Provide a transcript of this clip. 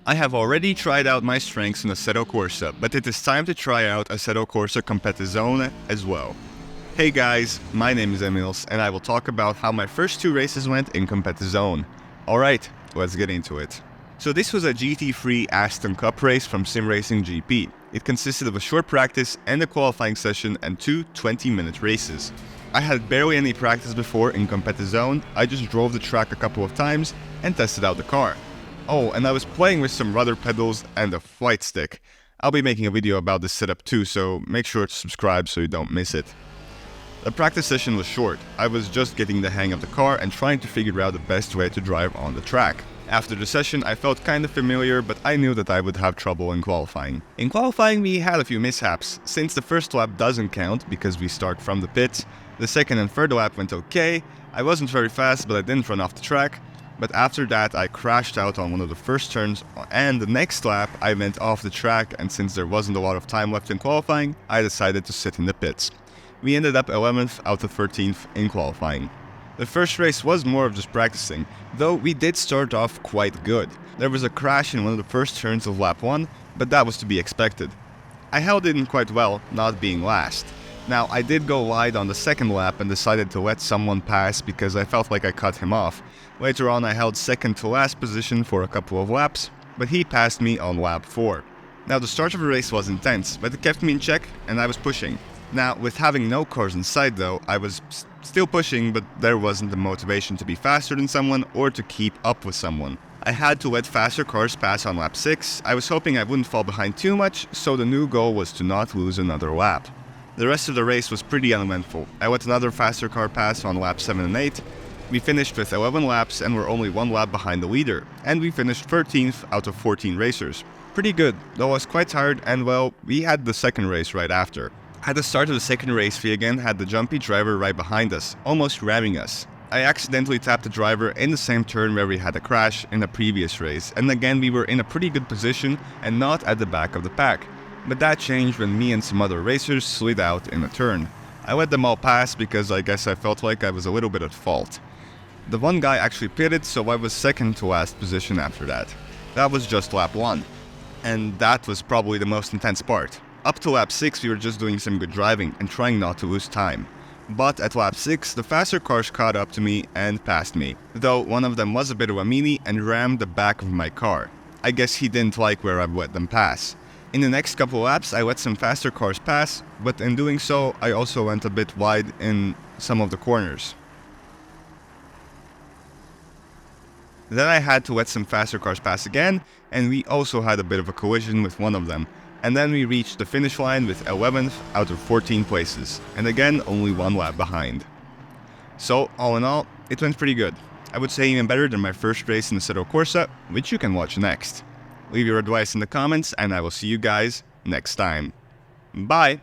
I have already tried out my strengths in Assetto Corsa, but it is time to try out Assetto Corsa Competizione as well. Hey guys, my name is Emils, and I will talk about how my first 2 races went in Competizione. Alright, let's get into it. So this was a GT3 Aston Cup race from Sim Racing GP. It consisted of a short practice and a qualifying session and 2 20-minute races. I had barely any practice before in Competizione. I just drove the track a couple of times and tested out the car. Oh, and I was playing with some rudder pedals and a flight stick. I'll be making a video about this setup too, so make sure to subscribe so you don't miss it. The practice session was short. I was just getting the hang of the car and trying to figure out the best way to drive on the track. After the session, I felt kinda familiar, but I knew that I would have trouble in qualifying. In qualifying, we had a few mishaps. Since the first lap doesn't count because we start from the pits, the second and third lap went okay. I wasn't very fast, but I didn't run off the track. But after that, I crashed out on one of the first turns, and the next lap I went off the track, and since there wasn't a lot of time left in qualifying, I decided to sit in the pits. We ended up 11th out of 13th in qualifying. The first race was more of just practicing, though we did start off quite good. There was a crash in one of the first turns of lap 1, but that was to be expected. I held it in quite well, not being last. Now, I did go wide on the second lap and decided to let someone pass because I felt like I cut him off. Later on, I held second to last position for a couple of laps, but he passed me on lap 4. Now, the start of the race was intense, but it kept me in check and I was pushing. Now, with having no cars in sight though, I was still pushing, but there wasn't the motivation to be faster than someone or to keep up with someone. I had to let faster cars pass on lap 6. I was hoping I wouldn't fall behind too much, so the new goal was to not lose another lap. The rest of the race was pretty uneventful. I let another faster car pass on laps 7 and 8. We finished with 11 laps and were only 1 lap behind the leader, and we finished 13th out of 14 racers. Pretty good, though I was quite tired and well, we had the second race right after. At the start of the second race, we again had the jumpy driver right behind us, almost ramming us. I accidentally tapped the driver in the same turn where we had a crash in the previous race, and again we were in a pretty good position and not at the back of the pack. But that changed when me and some other racers slid out in a turn. I let them all pass because I guess I felt like I was a little bit at fault. The one guy actually pitted, so I was second to last position after that. That was just lap 1. And that was probably the most intense part. Up to lap 6 we were just doing some good driving and trying not to lose time. But at lap 6 the faster cars caught up to me and passed me. Though one of them was a bit of a meanie and rammed the back of my car. I guess he didn't like where I let them pass. In the next couple laps I let some faster cars pass, but in doing so I also went a bit wide in some of the corners. Then I had to let some faster cars pass again, and we also had a bit of a collision with one of them. And then we reached the finish line with 11th out of 14 places, and again only 1 lap behind. So all in all, it went pretty good. I would say even better than my first race in Assetto Corsa, which you can watch next. Leave your advice in the comments and I will see you guys next time. Bye!